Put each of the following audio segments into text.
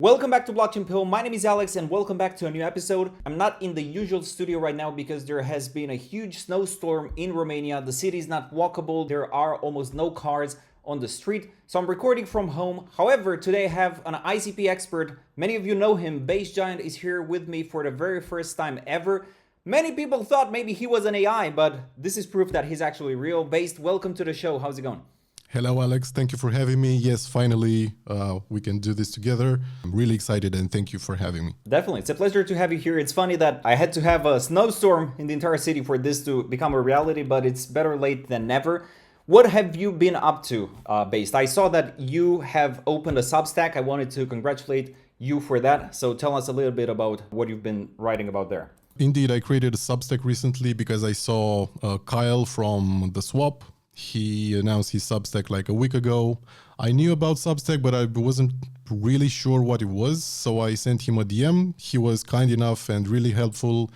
Welcome back to Blockchain Pill. My name is Alex and welcome back to a new episode. I'm not in the usual studio right now because there has been a huge snowstorm in Romania. The city is not walkable. There are almost no cars on the street. So I'm recording from home. However, today I have an ICP expert. Many of you know him. Base Giant is here with me for the very first time ever. Many people thought maybe he was an AI, but this is proof that he's actually real. Base, welcome to the show. How's it going? Hello, Alex. Thank you for having me. Yes, finally, we can do this together. I'm really excited and thank you for having me. Definitely. It's a pleasure to have you here. It's funny that I had to have a snowstorm in the entire city for this to become a reality, but it's better late than never. What have you been up to, Based? I saw that you have opened a Substack. I wanted to congratulate you for that. So tell us a little bit about what you've been writing about there. Indeed, I created a Substack recently because I saw Kyle from The Swap. He announced his Substack like a week ago. I knew about Substack, but I wasn't really sure what it was. So I sent him a DM. He was kind enough and really helpful,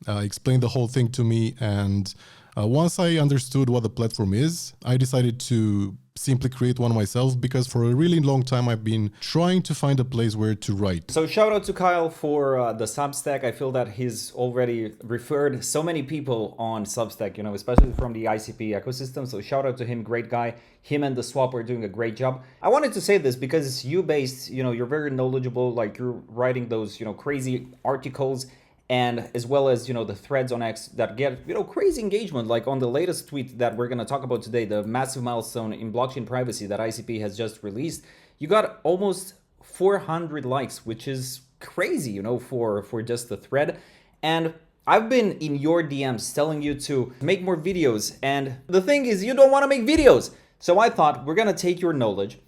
explained the whole thing to me. And once I understood what the platform is, I decided to simply create one myself because for a really long time I've been trying to find a place where to write. So shout out to Kyle for the Substack. I feel that he's already referred so many people on Substack, especially from the ICP ecosystem. So shout out to him, great guy. Him and the Swap are doing a great job. I wanted to say this because it's you Based, you're very knowledgeable, like you're writing those, crazy articles. And as well as, the threads on X that get, crazy engagement, like on the latest tweet that we're going to talk about today, the massive milestone in blockchain privacy that ICP has just released. You got almost 400 likes, which is crazy, for just the thread. And I've been in your DMs telling you to make more videos. And the thing is, you don't want to make videos. So I thought we're going to take your knowledge.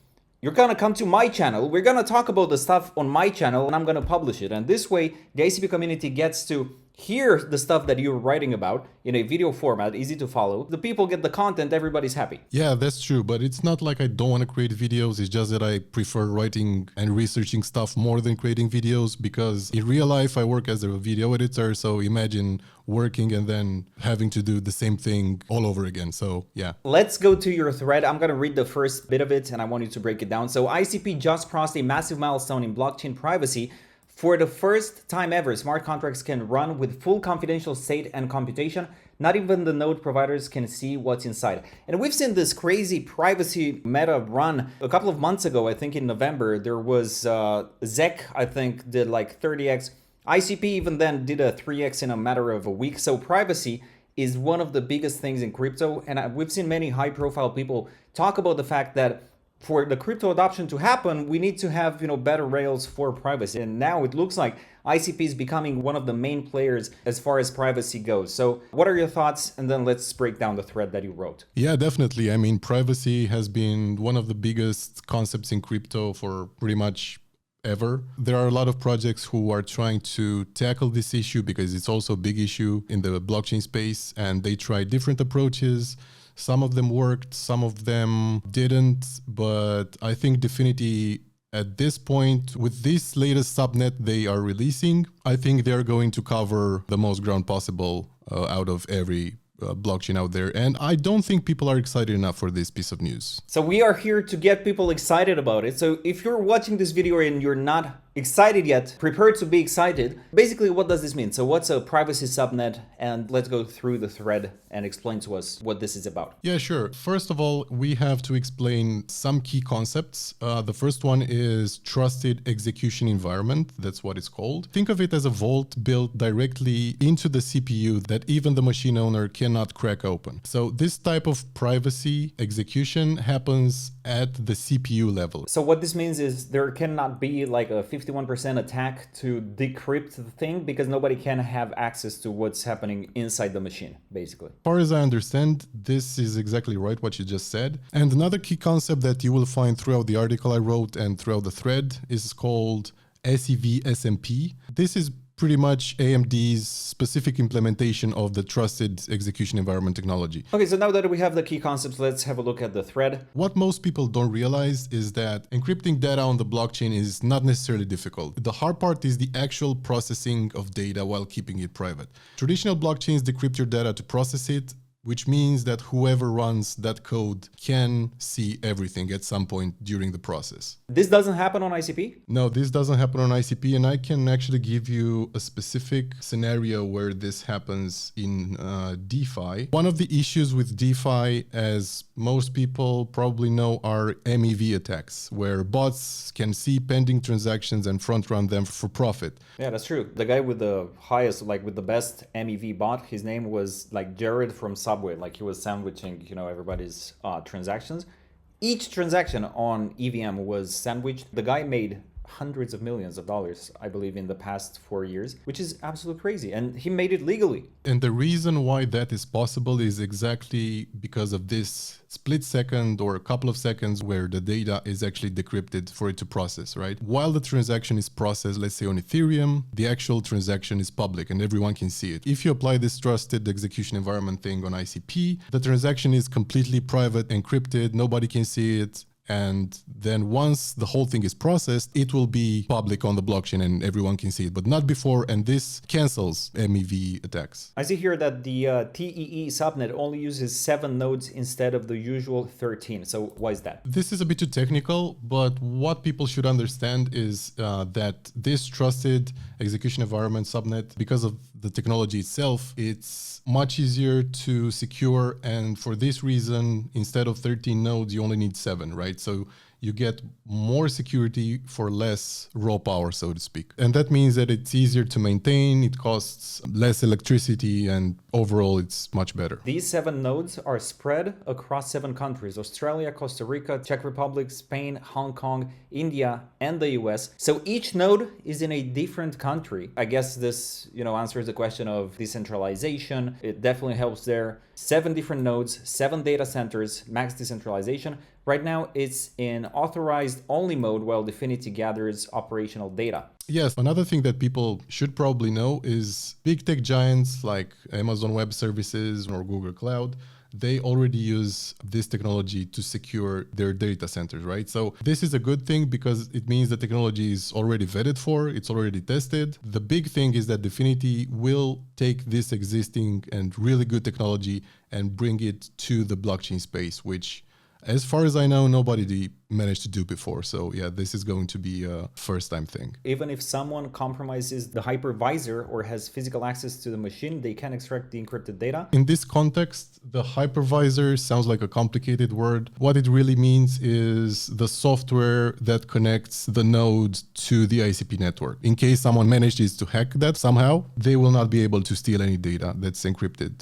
You're going to come to my channel. We're going to talk about the stuff on my channel and I'm going to publish it. And this way, the ICP community gets to hear the stuff that you're writing about in a video format, easy to follow. The people get the content, everybody's happy. Yeah, that's true. But it's not like I don't want to create videos. It's just that I prefer writing and researching stuff more than creating videos because in real life, I work as a video editor. So imagine working and then having to do the same thing all over again. So yeah. Let's go to your thread. I'm going to read the first bit of it and I want you to break it down. So ICP just crossed a massive milestone in blockchain privacy. For the first time ever, smart contracts can run with full confidential state and computation. Not even the node providers can see what's inside. And we've seen this crazy privacy meta run a couple of months ago. I think in November, there was ZEC, I think, did like 30x. ICP even then did a 3x in a matter of a week. So privacy is one of the biggest things in crypto. And we've seen many high profile people talk about the fact that for the crypto adoption to happen, we need to have, better rails for privacy. And now it looks like ICP is becoming one of the main players as far as privacy goes. So what are your thoughts? And then let's break down the thread that you wrote. Yeah, definitely. I mean, privacy has been one of the biggest concepts in crypto for pretty much ever. There are a lot of projects who are trying to tackle this issue because it's also a big issue in the blockchain space and they try different approaches. Some of them worked, some of them didn't, but I think Dfinity at this point, with this latest subnet they are releasing, I think they're going to cover the most ground possible out of every blockchain out there. And I don't think people are excited enough for this piece of news. So we are here to get people excited about it. So if you're watching this video and you're not excited yet, prepare to be excited. Basically, what does this mean? So what's a privacy subnet? And let's go through the thread and explain to us what this is about. Yeah, sure. First of all, we have to explain some key concepts. The first one is trusted execution environment. That's what it's called. Think of it as a vault built directly into the CPU that even the machine owner cannot crack open. So this type of privacy execution happens at the CPU level. So what this means is there cannot be like a 51% attack to decrypt the thing because nobody can have access to what's happening inside the machine, basically. As far as I understand, this is exactly right what you just said. And another key concept that you will find throughout the article I wrote and throughout the thread is called SEV-SNP. This is pretty much AMD's specific implementation of the trusted execution environment technology. Okay, so now that we have the key concepts, let's have a look at the thread. What most people don't realize is that encrypting data on the blockchain is not necessarily difficult. The hard part is the actual processing of data while keeping it private. Traditional blockchains decrypt your data to process it, which means that whoever runs that code can see everything at some point during the process. This doesn't happen on ICP? No, this doesn't happen on ICP, and I can actually give you a specific scenario where this happens in DeFi. One of the issues with DeFi, as most people probably know, are MEV attacks, where bots can see pending transactions and front run them for profit. Yeah, that's true. The guy with the highest, like with the best MEV bot, his name was like Jared from Subway. Like he was sandwiching, everybody's transactions. Each transaction on EVM was sandwiched. The guy made hundreds of millions of dollars, I believe, in the past 4 years, which is absolutely crazy. And he made it legally. And the reason why that is possible is exactly because of this split second or a couple of seconds where the data is actually decrypted for it to process, right? While the transaction is processed, let's say on Ethereum, the actual transaction is public and everyone can see it. If you apply this trusted execution environment thing on ICP, the transaction is completely private, encrypted, nobody can see it. And then once the whole thing is processed, it will be public on the blockchain and everyone can see it, but not before. And this cancels MEV attacks. I see here that the TEE subnet only uses 7 nodes instead of the usual 13. So why is that? This is a bit too technical, but what people should understand is that this trusted execution environment subnet, because of the technology itself, it's much easier to secure. And for this reason, instead of 13 nodes, you only need 7, right? So you get more security for less raw power, so to speak. And that means that it's easier to maintain, it costs less electricity, and overall it's much better. These 7 nodes are spread across 7 countries: Australia, Costa Rica, Czech Republic, Spain, Hong Kong, India, and the US. So each node is in a different country. I guess this, answers the question of decentralization. It definitely helps there. 7 different nodes, 7 data centers, max decentralization. Right now, it's in authorized only mode while Dfinity gathers operational data. Yes, another thing that people should probably know is big tech giants like Amazon Web Services or Google Cloud, they already use this technology to secure their data centers, right? So this is a good thing because it means the technology is already vetted for, it's already tested. The big thing is that Dfinity will take this existing and really good technology and bring it to the blockchain space, which, as far as I know, nobody managed to do before. So yeah, this is going to be a first time thing. Even if someone compromises the hypervisor or has physical access to the machine, they can extract the encrypted data. In this context, the hypervisor sounds like a complicated word. What it really means is the software that connects the node to the ICP network. In case someone manages to hack that somehow, they will not be able to steal any data that's encrypted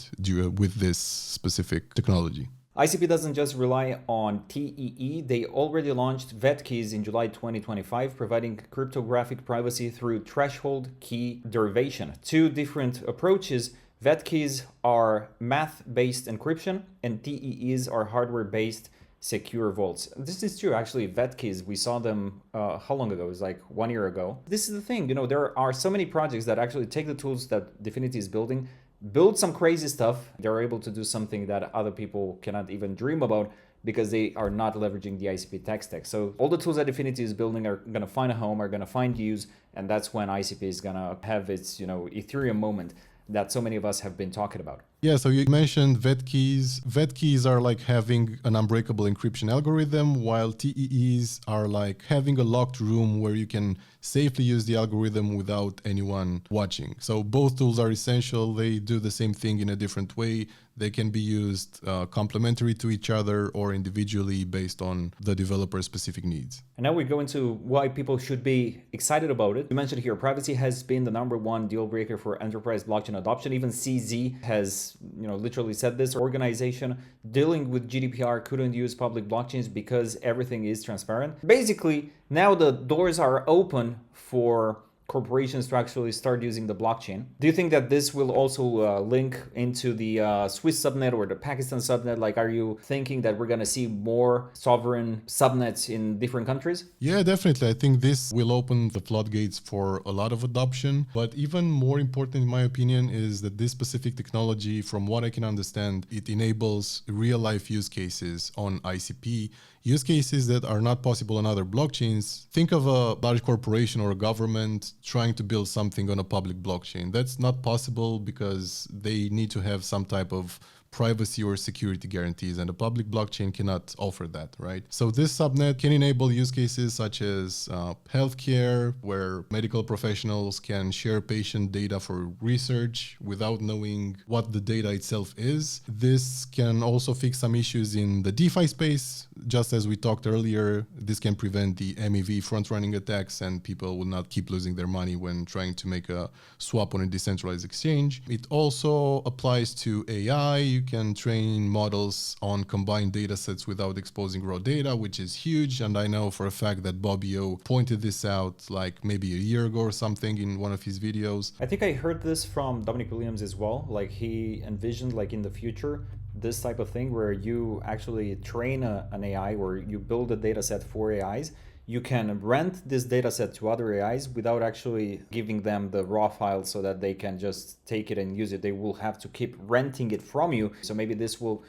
with this specific technology. ICP doesn't just rely on TEE, they already launched vet keys in July 2025, providing cryptographic privacy through threshold key derivation. 2 different approaches. Vet keys are math-based encryption and TEEs are hardware-based secure vaults. This is true, actually. Vet keys, we saw them how long ago? It was like 1 year ago. This is the thing, there are so many projects that actually take the tools that Dfinity is building, build some crazy stuff. They're able to do something that other people cannot even dream about because they are not leveraging the ICP tech stack. So all the tools that Dfinity is building are going to find a home, are going to find use, and that's when ICP is going to have its, Ethereum moment that so many of us have been talking about. Yeah, so you mentioned vet keys. Vet keys are like having an unbreakable encryption algorithm, while TEEs are like having a locked room where you can safely use the algorithm without anyone watching. So both tools are essential. They do the same thing in a different way. They can be used complementary to each other or individually based on the developer's specific needs. And now we go into why people should be excited about it. You mentioned here, privacy has been the #1 deal breaker for enterprise blockchain adoption. Even CZ has, literally said this. Organization dealing with GDPR couldn't use public blockchains because everything is transparent. Basically, now the doors are open for corporations to actually start using the blockchain. Do you think that this will also link into the Swiss subnet or the Pakistan subnet? Like, are you thinking that we're going to see more sovereign subnets in different countries? Yeah, definitely. I think this will open the floodgates for a lot of adoption. But even more important, in my opinion, is that this specific technology, from what I can understand, it enables real life use cases on ICP, use cases that are not possible on other blockchains. Think of a large corporation or a government trying to build something on a public blockchain. That's not possible because they need to have some type of privacy or security guarantees, and a public blockchain cannot offer that, right? So this subnet can enable use cases such as healthcare, where medical professionals can share patient data for research without knowing what the data itself is. This can also fix some issues in the DeFi space. Just as we talked earlier, this can prevent the MEV front-running attacks, and people will not keep losing their money when trying to make a swap on a decentralized exchange. It also applies to AI. You can train models on combined data sets without exposing raw data, which is huge. And I know for a fact that Bobby O pointed this out like maybe a year ago or something in one of his videos. I think I heard this from Dominic Williams as well. Like he envisioned like in the future, this type of thing where you actually train an AI or you build a data set for AIs. You can rent this data set to other AIs without actually giving them the raw file so that they can just take it and use it. They will have to keep renting it from you. So maybe this will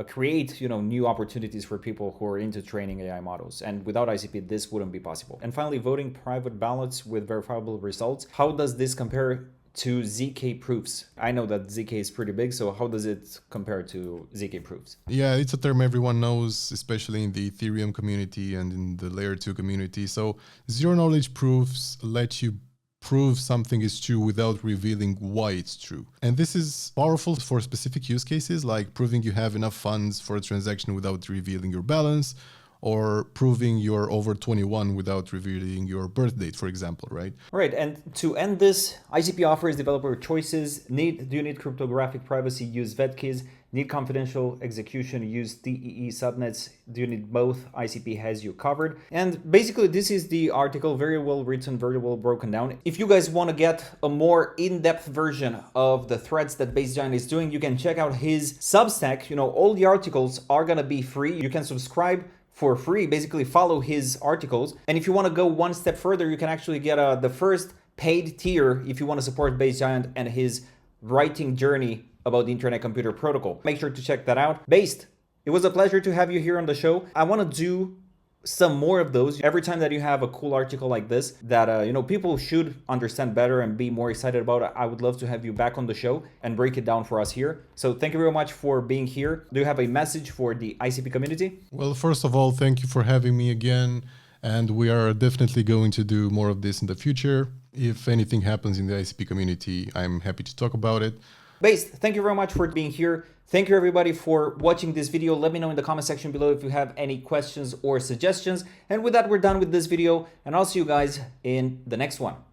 create, new opportunities for people who are into training AI models. And without ICP, this wouldn't be possible. And finally, voting private ballots with verifiable results. How does this compare to ZK proofs? I know that ZK is pretty big, so how does it compare to ZK proofs? Yeah, it's a term everyone knows, especially in the Ethereum community and in the layer 2 community. So zero knowledge proofs let you prove something is true without revealing why it's true. And this is powerful for specific use cases, like proving you have enough funds for a transaction without revealing your balance, or proving you're over 21 without revealing your birth date, for example, right? Right, and to end this, ICP offers developer choices. Do you need cryptographic privacy? Use vet keys. Need confidential execution? Use TEE subnets. Do you need both? ICP has you covered. And basically, this is the article, very well written, very well broken down. If you guys want to get a more in-depth version of the threads that Base Giant is doing, you can check out his Substack. All the articles are going to be free. You can subscribe for free, basically follow his articles. And if you want to go one step further, you can actually get the first paid tier if you want to support Base Giant and his writing journey about the Internet Computer Protocol. Make sure to check that out. Based, it was a pleasure to have you here on the show. I want to do some more of those every time that you have a cool article like this that people should understand better and be more excited about. I would love to have you back on the show and break it down for us here. So thank you very much for being here. Do you have a message for the ICP community? Well, first of all, thank you for having me again, and we are definitely going to do more of this in the future. If anything happens in the ICP community, I'm happy to talk about it. Based, thank you very much for being here. Thank you everybody for watching this video. Let me know in the comment section below if you have any questions or suggestions. And with that, we're done with this video, and I'll see you guys in the next one.